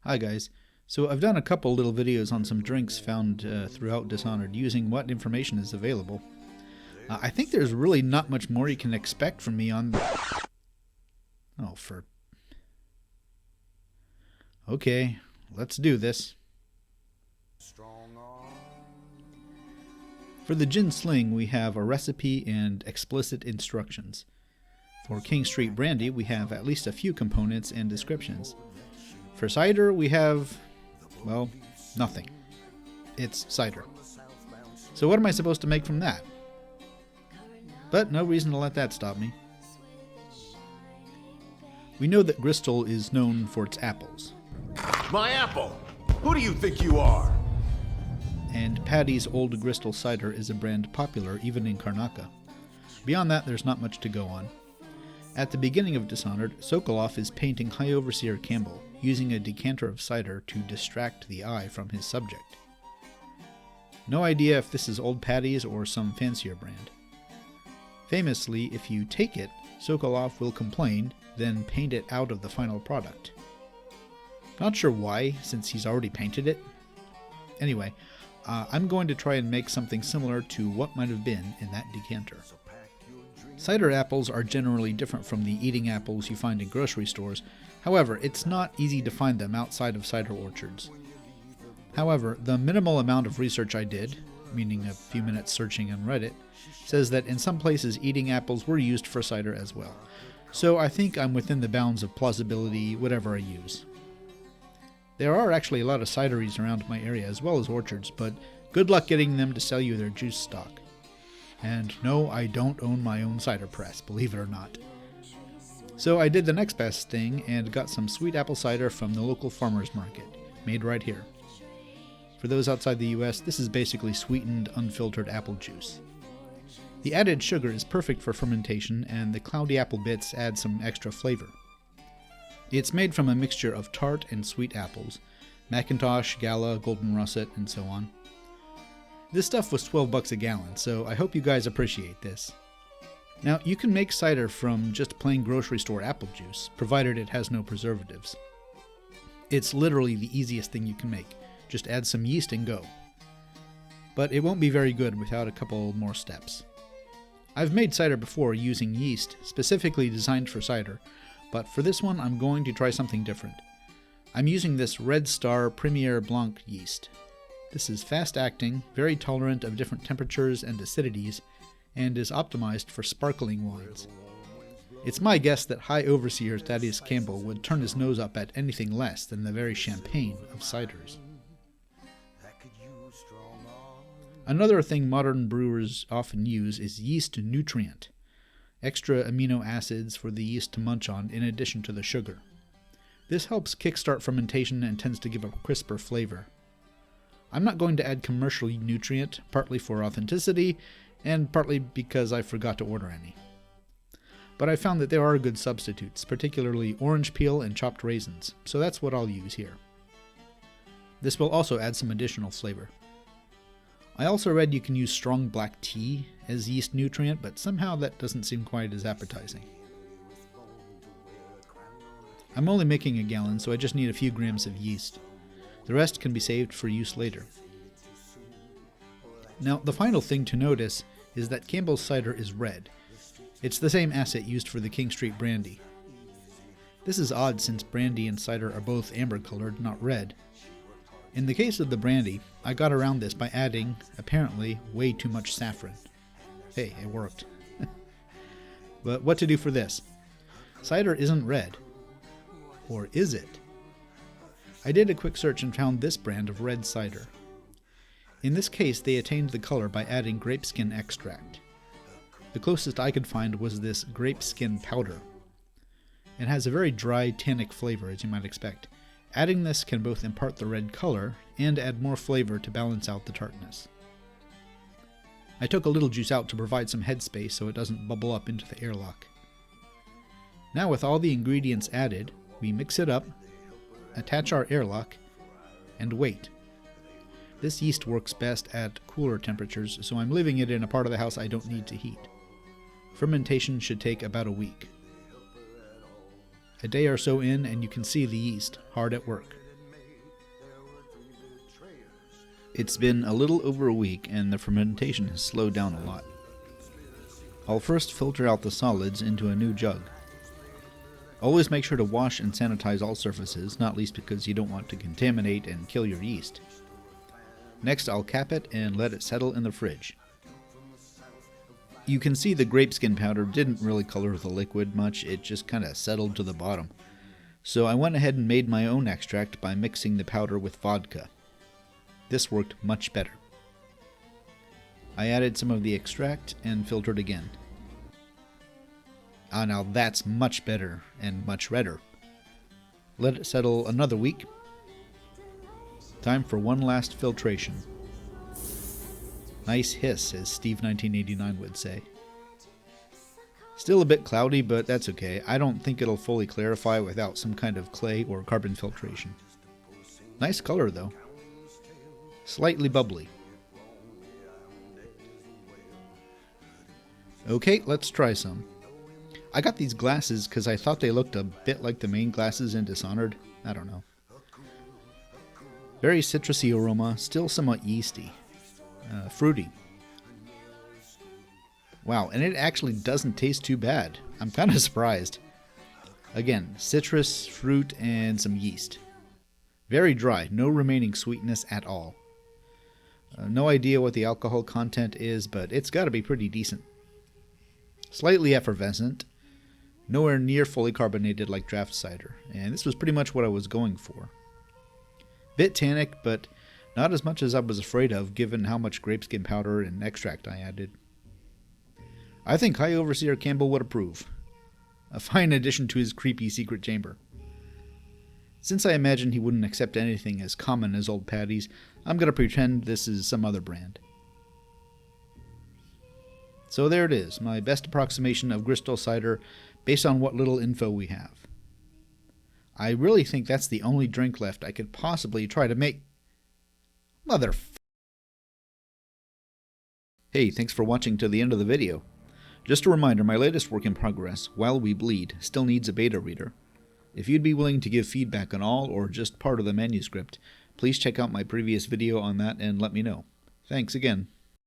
Hi guys. So I've done a couple little videos on some drinks found throughout Dishonored using what information is available. I think there's really not much more you can expect from me on... Oh, for... Okay, let's do this. For the gin sling, we have a recipe and explicit instructions. For King Street Brandy, we have at least a few components and descriptions. For cider, we have, well, nothing. It's cider. So what am I supposed to make from that? But no reason to let that stop me. We know that Gristol is known for its apples. My apple! Who do you think you are? And Paddy's Old Gristol Cider is a brand popular even in Karnaca. Beyond that, there's not much to go on. At the beginning of Dishonored, Sokolov is painting High Overseer Campbell, using a decanter of cider to distract the eye from his subject. No idea if this is Old Paddy's or some fancier brand. Famously, if you take it, Sokolov will complain, then paint it out of the final product. Not sure why, since he's already painted it. Anyway, I'm going to try and make something similar to what might have been in that decanter. Cider apples are generally different from the eating apples you find in grocery stores. However, it's not easy to find them outside of cider orchards. However, the minimal amount of research I did, meaning a few minutes searching on Reddit, says that in some places eating apples were used for cider as well. So I think I'm within the bounds of plausibility, whatever I use. There are actually a lot of cideries around my area as well as orchards, but good luck getting them to sell you their juice stock. And no, I don't own my own cider press, believe it or not. So I did the next best thing and got some sweet apple cider from the local farmer's market, made right here. For those outside the US, this is basically sweetened, unfiltered apple juice. The added sugar is perfect for fermentation, and the cloudy apple bits add some extra flavor. It's made from a mixture of tart and sweet apples, Macintosh, Gala, Golden Russet, and so on. This stuff was $12 a gallon, so I hope you guys appreciate this. Now, you can make cider from just plain grocery store apple juice, provided it has no preservatives. It's literally the easiest thing you can make. Just add some yeast and go. But it won't be very good without a couple more steps. I've made cider before using yeast, specifically designed for cider, but for this one I'm going to try something different. I'm using this Red Star Premier Blanc yeast. This is fast-acting, very tolerant of different temperatures and acidities, and is optimized for sparkling wines. It's my guess that High Overseer Thaddeus Campbell would turn his nose up at anything less than the very champagne of ciders. Another thing modern brewers often use is yeast nutrient, extra amino acids for the yeast to munch on in addition to the sugar. This helps kickstart fermentation and tends to give a crisper flavor. I'm not going to add commercial nutrient, partly for authenticity, and partly because I forgot to order any. But I found that there are good substitutes, particularly orange peel and chopped raisins, so that's what I'll use here. This will also add some additional flavor. I also read you can use strong black tea as yeast nutrient, but somehow that doesn't seem quite as appetizing. I'm only making a gallon, so I just need a few grams of yeast. The rest can be saved for use later. Now, the final thing to notice is that Campbell's cider is red. It's the same asset used for the King Street Brandy. This is odd since brandy and cider are both amber colored, not red. In the case of the brandy, I got around this by adding, apparently, way too much saffron. Hey, it worked. But what to do for this? Cider isn't red. Or is it? I did a quick search and found this brand of red cider. In this case, they attained the color by adding grape skin extract. The closest I could find was this grape skin powder. It has a very dry, tannic flavor, as you might expect. Adding this can both impart the red color and add more flavor to balance out the tartness. I took a little juice out to provide some headspace so it doesn't bubble up into the airlock. Now with all the ingredients added, we mix it up, attach our airlock, and wait. This yeast works best at cooler temperatures, so I'm leaving it in a part of the house I don't need to heat. Fermentation should take about a week. A day or so in and you can see the yeast hard at work. It's been a little over a week and the fermentation has slowed down a lot. I'll first filter out the solids into a new jug. Always make sure to wash and sanitize all surfaces, not least because you don't want to contaminate and kill your yeast. Next, I'll cap it and let it settle in the fridge. You can see the grape skin powder didn't really color the liquid much, it just kind of settled to the bottom. So I went ahead and made my own extract by mixing the powder with vodka. This worked much better. I added some of the extract and filtered again. Ah, now that's much better and much redder. Let it settle another week. Time for one last filtration. Nice hiss, as Steve 1989 would say. Still a bit cloudy, but that's okay. I don't think it'll fully clarify without some kind of clay or carbon filtration. Nice color though. Slightly bubbly. Okay, let's try some. I got these glasses because I thought they looked a bit like the main glasses in Dishonored. I don't know. Very citrusy aroma, still somewhat yeasty. Fruity. Wow, and it actually doesn't taste too bad. I'm kind of surprised. Again, citrus, fruit, and some yeast. Very dry, no remaining sweetness at all. No idea what the alcohol content is, but it's got to be pretty decent. Slightly effervescent. Nowhere near fully carbonated like draft cider, and this was pretty much what I was going for. Bit tannic, but not as much as I was afraid of given how much grapeskin powder and extract I added. I think High Overseer Campbell would approve. A fine addition to his creepy secret chamber. Since I imagine he wouldn't accept anything as common as Old Paddy's, I'm going to pretend this is some other brand. So there it is, my best approximation of Gristol Cider based on what little info we have. I really think that's the only drink left I could possibly try to make. Hey, thanks for watching to the end of the video. Just a reminder, my latest work in progress, While We Bleed, still needs a beta reader. If you'd be willing to give feedback on all or just part of the manuscript, please check out my previous video on that and let me know. Thanks again.